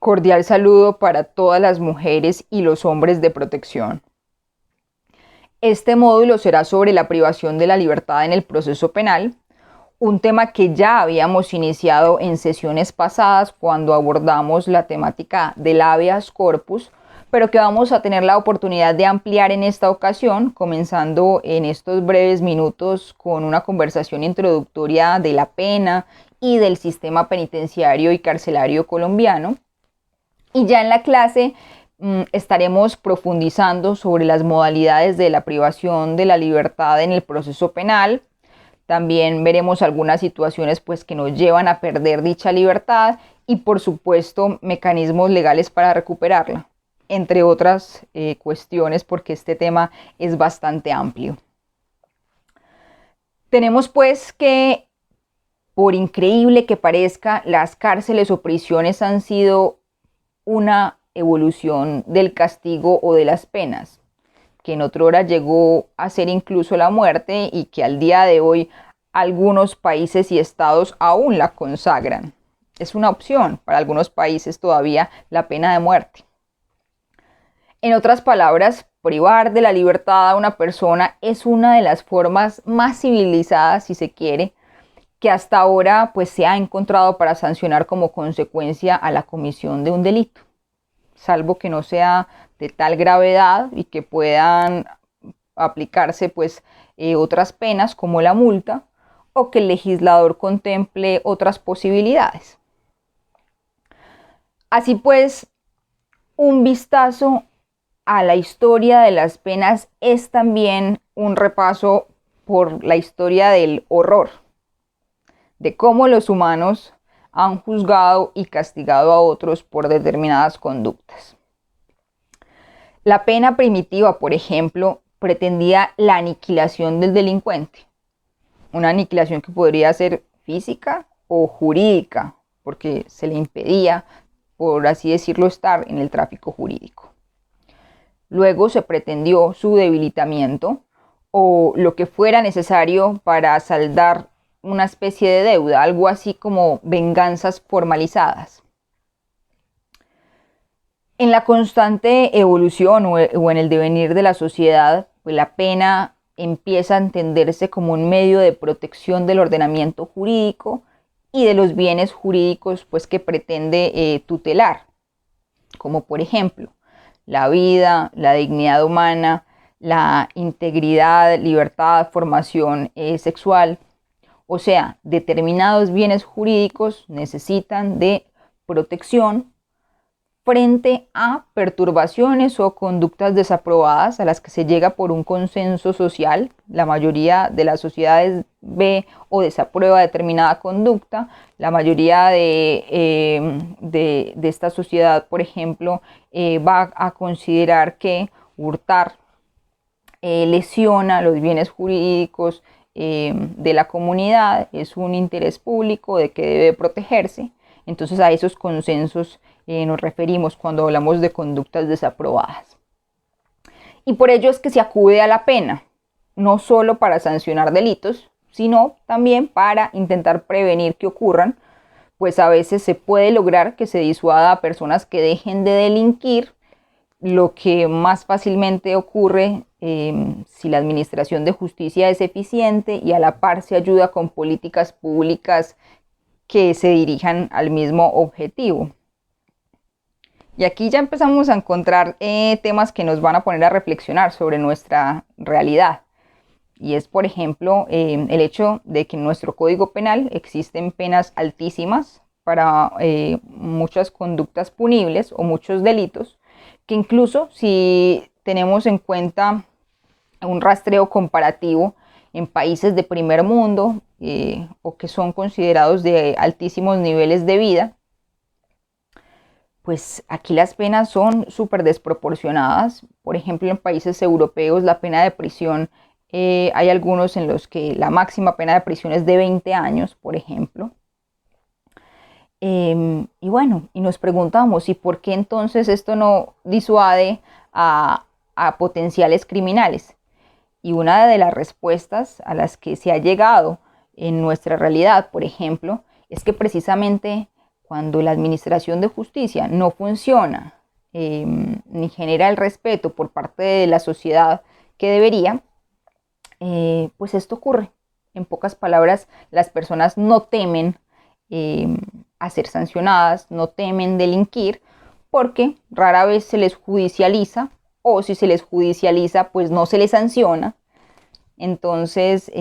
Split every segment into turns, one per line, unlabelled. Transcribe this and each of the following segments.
Cordial saludo para todas las mujeres y los hombres de protección. Este módulo será sobre la privación de la libertad en el proceso penal, un tema que ya habíamos iniciado en sesiones pasadas cuando abordamos la temática del habeas corpus, pero que vamos a tener la oportunidad de ampliar en esta ocasión, comenzando en estos breves minutos con una conversación introductoria de la pena y del sistema penitenciario y carcelario colombiano. Y ya en la clase estaremos profundizando sobre las modalidades de la privación de la libertad en el proceso penal. También veremos algunas situaciones que nos llevan a perder dicha libertad y, por supuesto, mecanismos legales para recuperarla, entre otras cuestiones, porque este tema es bastante amplio. Tenemos que, por increíble que parezca, las cárceles o prisiones han sido una evolución del castigo o de las penas, que en otrora llegó a ser incluso la muerte y que al día de hoy algunos países y estados aún la consagran. Es una opción para algunos países todavía la pena de muerte. En otras palabras, privar de la libertad a una persona es una de las formas más civilizadas, si se quiere, que hasta ahora se ha encontrado para sancionar como consecuencia a la comisión de un delito, salvo que no sea de tal gravedad y que puedan aplicarse otras penas como la multa o que el legislador contemple otras posibilidades. Así pues, un vistazo a la historia de las penas es también un repaso por la historia del horror, de cómo los humanos han juzgado y castigado a otros por determinadas conductas. La pena primitiva, por ejemplo, pretendía la aniquilación del delincuente, una aniquilación que podría ser física o jurídica, porque se le impedía, por así decirlo, estar en el tráfico jurídico. Luego se pretendió su debilitamiento o lo que fuera necesario para saldar una especie de deuda, algo así como venganzas formalizadas. En la constante evolución o en el devenir de la sociedad, la pena empieza a entenderse como un medio de protección del ordenamiento jurídico y de los bienes jurídicos que pretende tutelar, como por ejemplo la vida, la dignidad humana, la integridad, libertad, formación sexual. O sea, determinados bienes jurídicos necesitan de protección frente a perturbaciones o conductas desaprobadas a las que se llega por un consenso social. La mayoría de las sociedades ve o desaprueba determinada conducta. La mayoría de esta sociedad, por ejemplo, va a considerar que hurtar lesiona los bienes jurídicos de la comunidad, es un interés público de que debe protegerse. Entonces a esos consensos nos referimos cuando hablamos de conductas desaprobadas. Y por ello es que se acude a la pena, no solo para sancionar delitos, sino también para intentar prevenir que ocurran, pues a veces se puede lograr que se disuada a personas que dejen de delinquir, lo que más fácilmente ocurre si la administración de justicia es eficiente y a la par se ayuda con políticas públicas que se dirijan al mismo objetivo. Y aquí ya empezamos a encontrar temas que nos van a poner a reflexionar sobre nuestra realidad. Y es, por ejemplo, el hecho de que en nuestro Código Penal existen penas altísimas para muchas conductas punibles o muchos delitos, que incluso si tenemos en cuenta un rastreo comparativo en países de primer mundo o que son considerados de altísimos niveles de vida, pues aquí las penas son súper desproporcionadas. Por ejemplo, en países europeos la pena de prisión, hay algunos en los que la máxima pena de prisión es de 20 años, por ejemplo. Y bueno, y nos preguntamos, ¿y por qué entonces esto no disuade a potenciales criminales? Y una de las respuestas a las que se ha llegado en nuestra realidad, por ejemplo, es que precisamente cuando la administración de justicia no funciona ni genera el respeto por parte de la sociedad que debería, pues esto ocurre. En pocas palabras, las personas no temen a ser sancionadas, no temen delinquir, porque rara vez se les judicializa, o si se les judicializa, pues no se les sanciona. Entonces,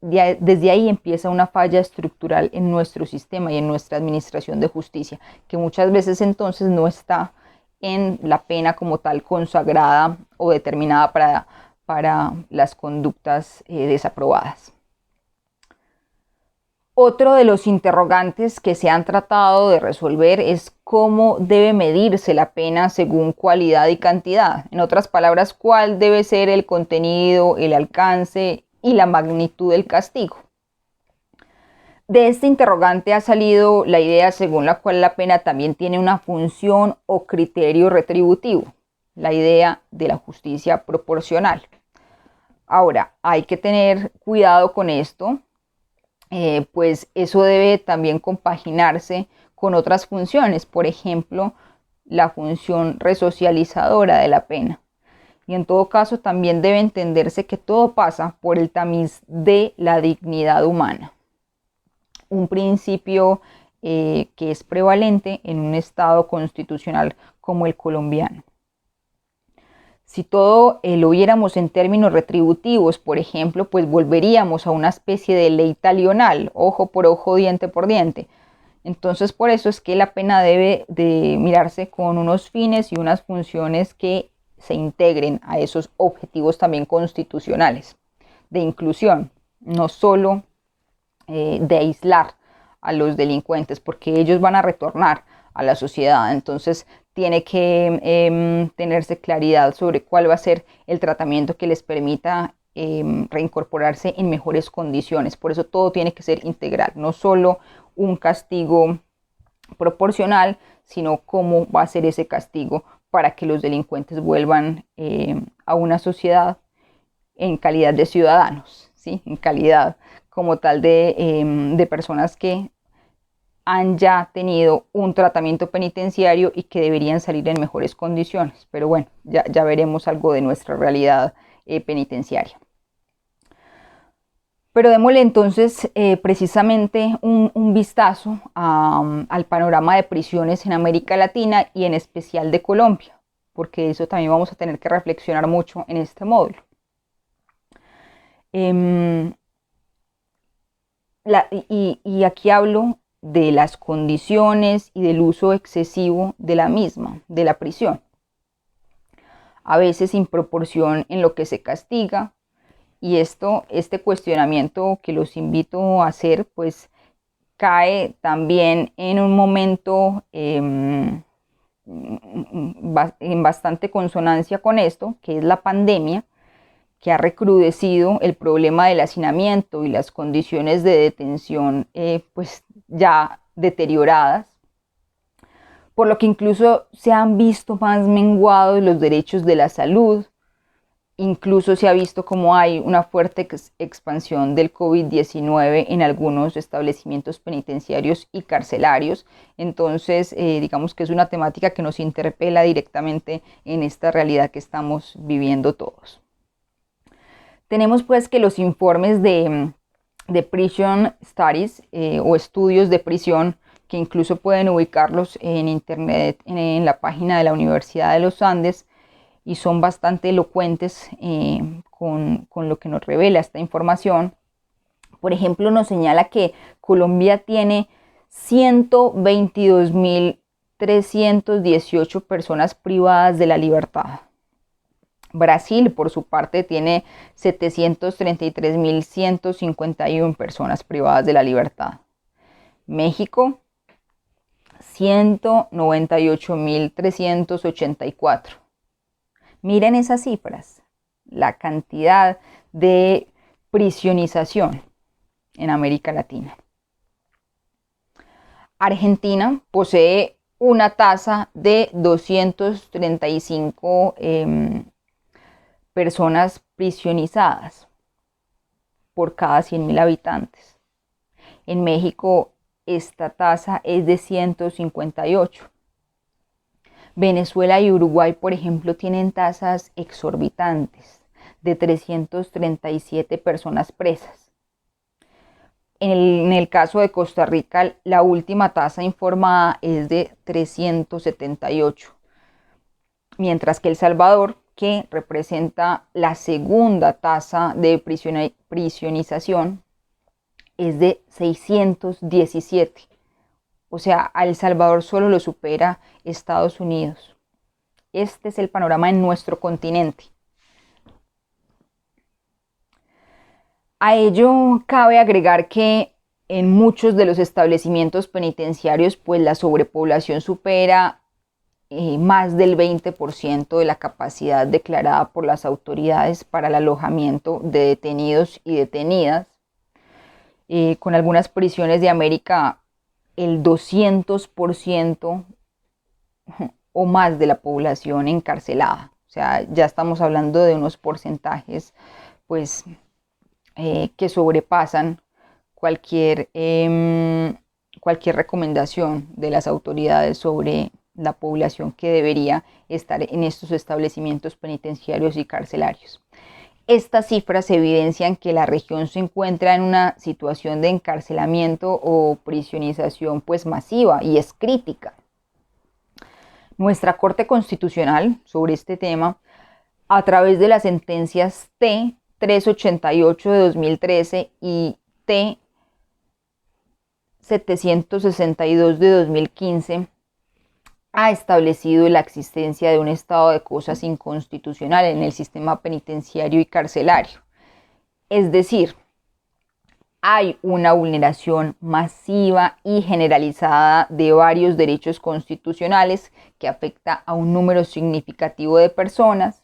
desde ahí empieza una falla estructural en nuestro sistema y en nuestra administración de justicia, que muchas veces entonces no está en la pena como tal consagrada o determinada para las conductas desaprobadas. Otro de los interrogantes que se han tratado de resolver es cómo debe medirse la pena según cualidad y cantidad. En otras palabras, cuál debe ser el contenido, el alcance y la magnitud del castigo. De este interrogante ha salido la idea según la cual la pena también tiene una función o criterio retributivo, la idea de la justicia proporcional. Ahora, hay que tener cuidado con esto, pues eso debe también compaginarse con otras funciones, por ejemplo, la función resocializadora de la pena. Y en todo caso también debe entenderse que todo pasa por el tamiz de la dignidad humana, un principio que es prevalente en un Estado constitucional como el colombiano. Si todo lo viéramos en términos retributivos, por ejemplo, pues volveríamos a una especie de ley talional, ojo por ojo, diente por diente. Entonces, por eso es que la pena debe de mirarse con unos fines y unas funciones que se integren a esos objetivos también constitucionales de inclusión, no solo de aislar a los delincuentes, porque ellos van a retornar a la sociedad. Entonces tiene que tenerse claridad sobre cuál va a ser el tratamiento que les permita reincorporarse en mejores condiciones. Por eso todo tiene que ser integral, no solo un castigo proporcional, sino cómo va a ser ese castigo para que los delincuentes vuelvan a una sociedad en calidad de ciudadanos, ¿sí? En calidad como tal de personas que han ya tenido un tratamiento penitenciario y que deberían salir en mejores condiciones. Pero bueno, ya veremos algo de nuestra realidad penitenciaria. Pero démosle entonces precisamente un vistazo al panorama de prisiones en América Latina y en especial de Colombia, porque eso también vamos a tener que reflexionar mucho en este módulo. Y aquí hablo de las condiciones y del uso excesivo de la misma, de la prisión. A veces sin proporción en lo que se castiga, y este cuestionamiento que los invito a hacer, pues cae también en un momento en bastante consonancia con esto, que es la pandemia, que ha recrudecido el problema del hacinamiento y las condiciones de detención pues ya deterioradas, por lo que incluso se han visto más menguados los derechos de la salud. Incluso se ha visto como hay una fuerte expansión del COVID-19 en algunos establecimientos penitenciarios y carcelarios. Entonces, digamos que es una temática que nos interpela directamente en esta realidad que estamos viviendo todos. Tenemos pues que los informes de Prison Studies o estudios de prisión, que incluso pueden ubicarlos en internet, en la página de la Universidad de los Andes, y son bastante elocuentes con lo que nos revela esta información. Por ejemplo, nos señala que Colombia tiene 122.318 personas privadas de la libertad. Brasil, por su parte, tiene 733.151 personas privadas de la libertad. México, 198.384. Miren esas cifras, la cantidad de prisionización en América Latina. Argentina posee una tasa de 235 personas prisionizadas por cada 100.000 habitantes. En México esta tasa es de 158. Venezuela y Uruguay, por ejemplo, tienen tasas exorbitantes de 337 personas presas. En el caso de Costa Rica, la última tasa informada es de 378, mientras que El Salvador, que representa la segunda tasa de prisionización, es de 617. O sea, a El Salvador solo lo supera Estados Unidos. Este es el panorama en nuestro continente. A ello cabe agregar que en muchos de los establecimientos penitenciarios, pues la sobrepoblación supera más del 20% de la capacidad declarada por las autoridades para el alojamiento de detenidos y detenidas. Con algunas prisiones de América, el 200% o más de la población encarcelada. O sea, ya estamos hablando de unos porcentajes pues que sobrepasan cualquier recomendación de las autoridades sobre la población que debería estar en estos establecimientos penitenciarios y carcelarios. Estas cifras evidencian que la región se encuentra en una situación de encarcelamiento o prisionización pues masiva y es crítica. Nuestra Corte Constitucional sobre este tema, a través de las sentencias T 388 de 2013 y T 762 de 2015, ha establecido la existencia de un estado de cosas inconstitucional en el sistema penitenciario y carcelario. Es decir, hay una vulneración masiva y generalizada de varios derechos constitucionales que afecta a un número significativo de personas.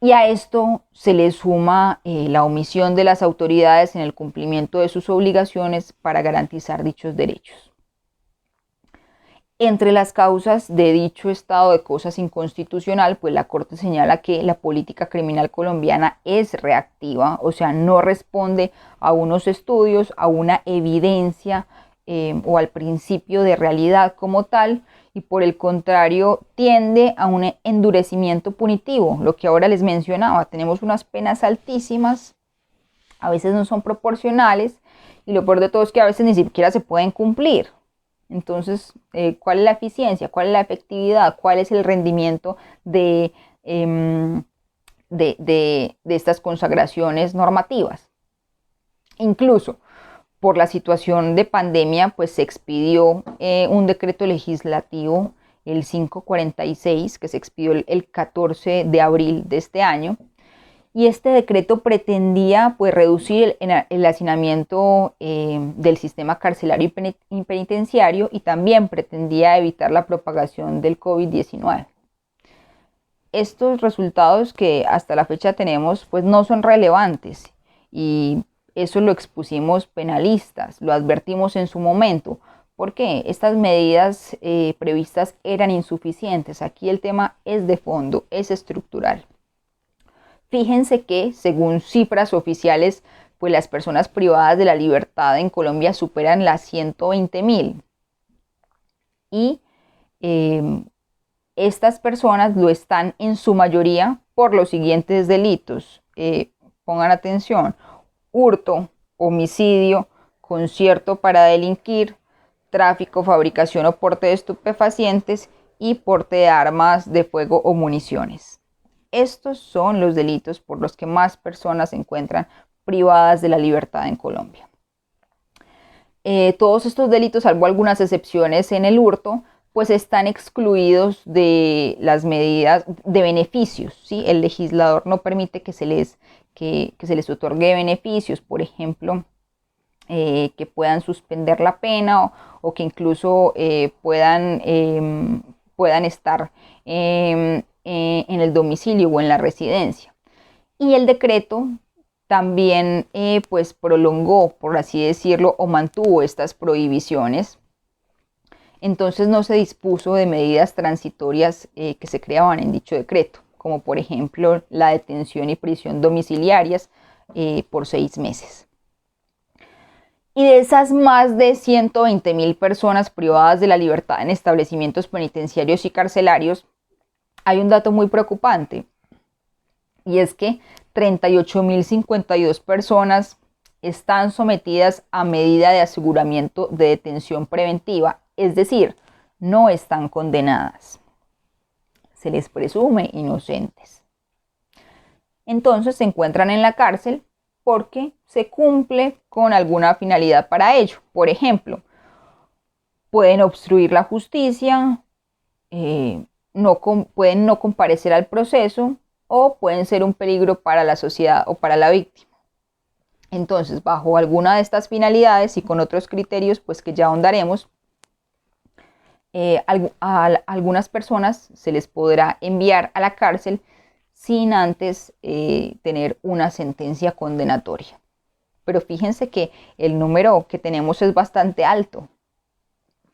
Y a esto se le suma la omisión de las autoridades en el cumplimiento de sus obligaciones para garantizar dichos derechos. Entre las causas de dicho estado de cosas inconstitucional, pues la Corte señala que la política criminal colombiana es reactiva, o sea, no responde a unos estudios, a una evidencia o al principio de realidad como tal, y por el contrario tiende a un endurecimiento punitivo, lo que ahora les mencionaba. Tenemos unas penas altísimas, a veces no son proporcionales, y lo peor de todo es que a veces ni siquiera se pueden cumplir. Entonces, ¿cuál es la eficiencia? ¿Cuál es la efectividad? ¿Cuál es el rendimiento de estas consagraciones normativas? Incluso por la situación de pandemia, pues se expidió un decreto legislativo, el 546, que se expidió el 14 de abril de este año. Y este decreto pretendía pues reducir el hacinamiento del sistema carcelario y penitenciario, y también pretendía evitar la propagación del COVID-19. Estos resultados que hasta la fecha tenemos pues no son relevantes, y eso lo expusimos penalistas, lo advertimos en su momento, porque estas medidas previstas eran insuficientes. Aquí el tema es de fondo, es estructural. Fíjense que, según cifras oficiales, pues las personas privadas de la libertad en Colombia superan las 120.000. Y estas personas lo están en su mayoría por los siguientes delitos. Pongan atención: hurto, homicidio, concierto para delinquir, tráfico, fabricación o porte de estupefacientes y porte de armas de fuego o municiones. Estos son los delitos por los que más personas se encuentran privadas de la libertad en Colombia. Todos estos delitos, salvo algunas excepciones en el hurto, pues están excluidos de las medidas de beneficios, ¿sí? El legislador no permite que se les otorgue beneficios, por ejemplo, que puedan suspender la pena o que incluso puedan estar en el domicilio o en la residencia. Y el decreto también pues prolongó, por así decirlo, o mantuvo estas prohibiciones. Entonces no se dispuso de medidas transitorias que se creaban en dicho decreto, como por ejemplo la detención y prisión domiciliarias por 6 meses. Y de esas más de 120.000 personas privadas de la libertad en establecimientos penitenciarios y carcelarios, hay un dato muy preocupante, y es que 38.052 personas están sometidas a medida de aseguramiento de detención preventiva, es decir, no están condenadas. Se les presume inocentes. Entonces se encuentran en la cárcel porque se cumple con alguna finalidad para ello. Por ejemplo, pueden obstruir la justicia, pueden no comparecer al proceso o pueden ser un peligro para la sociedad o para la víctima. Entonces, bajo alguna de estas finalidades y con otros criterios, pues que ya ahondaremos, a algunas personas se les podrá enviar a la cárcel sin antes tener una sentencia condenatoria. Pero fíjense que el número que tenemos es bastante alto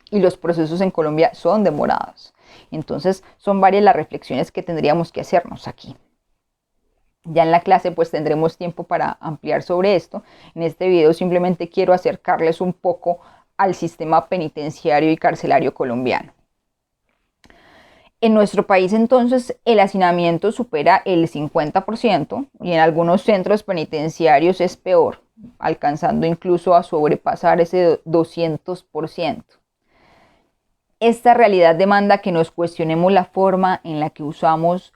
y los procesos en Colombia son demorados. Entonces, son varias las reflexiones que tendríamos que hacernos aquí. Ya en la clase pues tendremos tiempo para ampliar sobre esto. En este video simplemente quiero acercarles un poco al sistema penitenciario y carcelario colombiano. En nuestro país entonces el hacinamiento supera el 50% y en algunos centros penitenciarios es peor, alcanzando incluso a sobrepasar ese 200%. Esta realidad demanda que nos cuestionemos la forma en la que usamos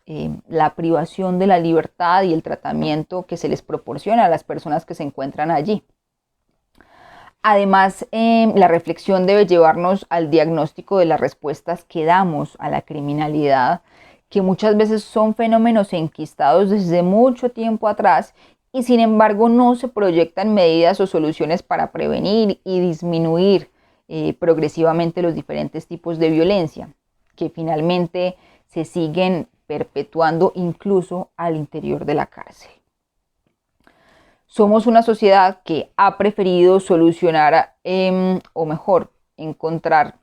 la privación de la libertad y el tratamiento que se les proporciona a las personas que se encuentran allí. Además, la reflexión debe llevarnos al diagnóstico de las respuestas que damos a la criminalidad, que muchas veces son fenómenos enquistados desde mucho tiempo atrás y sin embargo no se proyectan medidas o soluciones para prevenir y disminuir progresivamente los diferentes tipos de violencia, que finalmente se siguen perpetuando incluso al interior de la cárcel. Somos una sociedad que ha preferido solucionar, o mejor, encontrar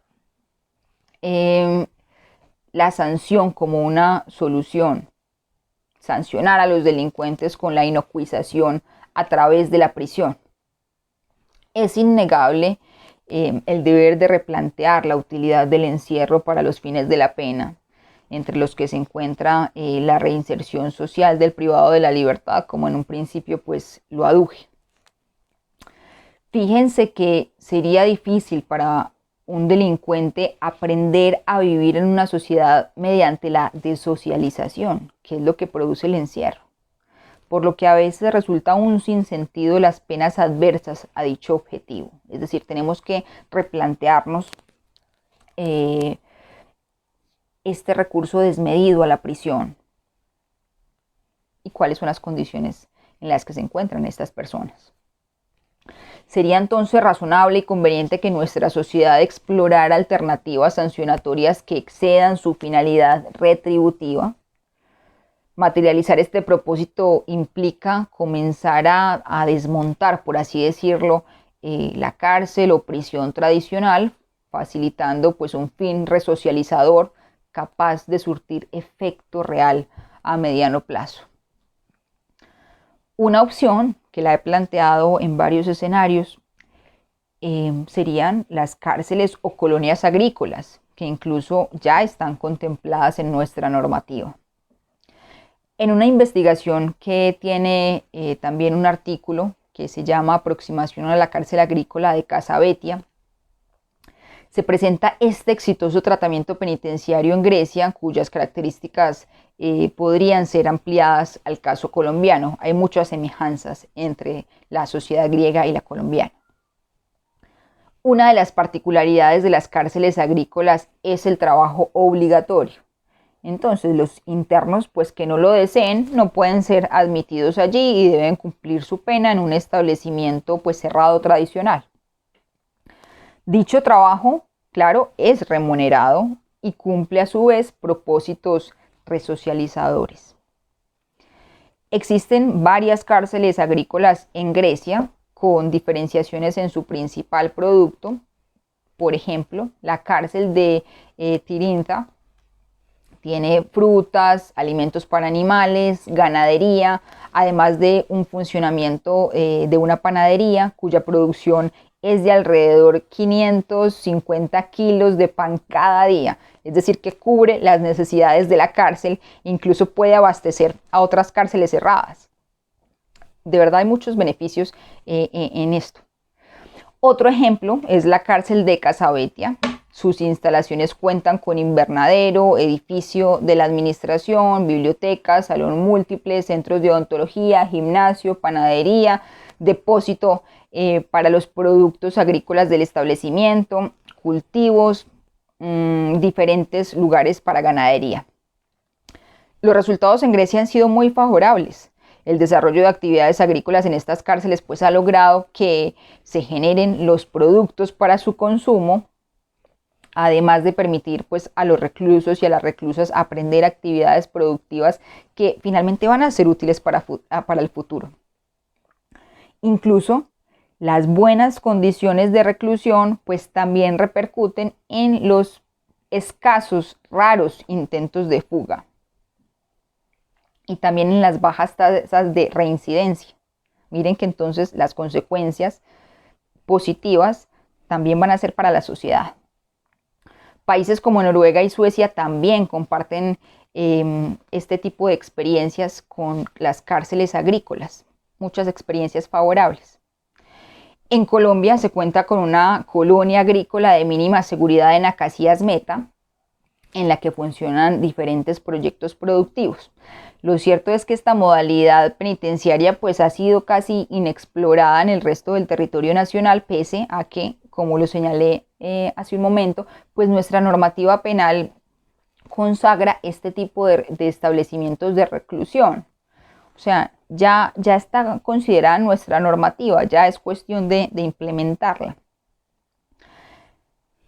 la sanción como una solución, sancionar a los delincuentes con la inocuización a través de la prisión. Es innegable el deber de replantear la utilidad del encierro para los fines de la pena, entre los que se encuentra la reinserción social del privado de la libertad, como en un principio pues lo aduje. Fíjense que sería difícil para un delincuente aprender a vivir en una sociedad mediante la desocialización, que es lo que produce el encierro, por lo que a veces resulta un sinsentido las penas adversas a dicho objetivo. Es decir, tenemos que replantearnos este recurso desmedido a la prisión y cuáles son las condiciones en las que se encuentran estas personas. Sería entonces razonable y conveniente que nuestra sociedad explorara alternativas sancionatorias que excedan su finalidad retributiva. Materializar este propósito implica comenzar a desmontar, por así decirlo, la cárcel o prisión tradicional, facilitando pues un fin resocializador capaz de surtir efecto real a mediano plazo. Una opción que la he planteado en varios escenarios serían las cárceles o colonias agrícolas, que incluso ya están contempladas en nuestra normativa. En una investigación que tiene también un artículo que se llama Aproximación a la cárcel agrícola de Casavetia, se presenta este exitoso tratamiento penitenciario en Grecia, cuyas características podrían ser ampliadas al caso colombiano. Hay muchas semejanzas entre la sociedad griega y la colombiana. Una de las particularidades de las cárceles agrícolas es el trabajo obligatorio. Entonces, los internos, pues que no lo deseen, no pueden ser admitidos allí y deben cumplir su pena en un establecimiento pues cerrado tradicional. Dicho trabajo, claro, es remunerado y cumple a su vez propósitos resocializadores. Existen varias cárceles agrícolas en Grecia con diferenciaciones en su principal producto. Por ejemplo, la cárcel de Tirinta tiene frutas, alimentos para animales, ganadería, además de un funcionamiento de una panadería cuya producción es de alrededor 550 kilos de pan cada día, es decir, que cubre las necesidades de la cárcel, incluso puede abastecer a otras cárceles cerradas. De verdad hay muchos beneficios en esto. Otro ejemplo es la cárcel de Casabetia. Sus instalaciones cuentan con invernadero, edificio de la administración, biblioteca, salón múltiple, centros de odontología, gimnasio, panadería, depósito para los productos agrícolas del establecimiento, cultivos, diferentes lugares para ganadería. Los resultados en Grecia han sido muy favorables. El desarrollo de actividades agrícolas en estas cárceles pues ha logrado que se generen los productos para su consumo, además de permitir pues a los reclusos y a las reclusas aprender actividades productivas que finalmente van a ser útiles para el futuro. Incluso las buenas condiciones de reclusión pues también repercuten en los escasos, raros intentos de fuga y también en las bajas tasas de reincidencia. Miren que entonces las consecuencias positivas también van a ser para la sociedad. Países como Noruega y Suecia también comparten este tipo de experiencias con las cárceles agrícolas, muchas experiencias favorables. En Colombia se cuenta con una colonia agrícola de mínima seguridad en Acacías Meta, en la que funcionan diferentes proyectos productivos. Lo cierto es que esta modalidad penitenciaria pues ha sido casi inexplorada en el resto del territorio nacional, pese a que, como lo señalé hace un momento, pues nuestra normativa penal consagra este tipo de establecimientos de reclusión. O sea, ya está considerada nuestra normativa, ya es cuestión de implementarla.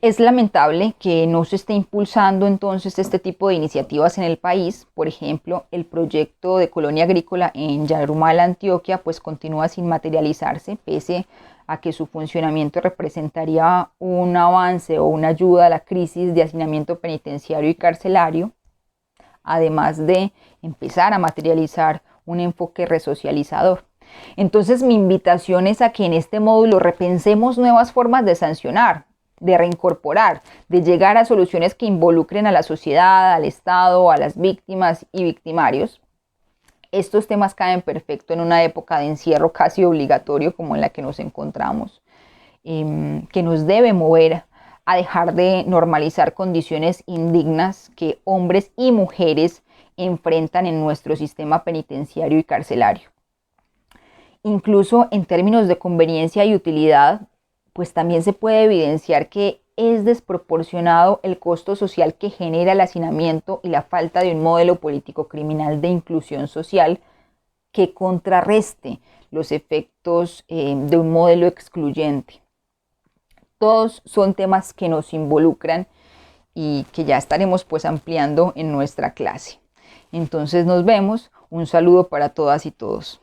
Es lamentable que no se esté impulsando entonces este tipo de iniciativas en el país. Por ejemplo, el proyecto de colonia agrícola en Yarumal, Antioquia, pues continúa sin materializarse, pese a que su funcionamiento representaría un avance o una ayuda a la crisis de hacinamiento penitenciario y carcelario, además de empezar a materializar un enfoque resocializador. Entonces, mi invitación es a que en este módulo repensemos nuevas formas de sancionar, de reincorporar, de llegar a soluciones que involucren a la sociedad, al Estado, a las víctimas y victimarios. Estos temas caen perfecto en una época de encierro casi obligatorio como en la que nos encontramos, que nos debe mover a dejar de normalizar condiciones indignas que hombres y mujeres enfrentan en nuestro sistema penitenciario y carcelario. Incluso en términos de conveniencia y utilidad, pues también se puede evidenciar que es desproporcionado el costo social que genera el hacinamiento y la falta de un modelo político criminal de inclusión social que contrarreste los efectos de un modelo excluyente. Todos son temas que nos involucran y que ya estaremos pues ampliando en nuestra clase. Entonces nos vemos. Un saludo para todas y todos.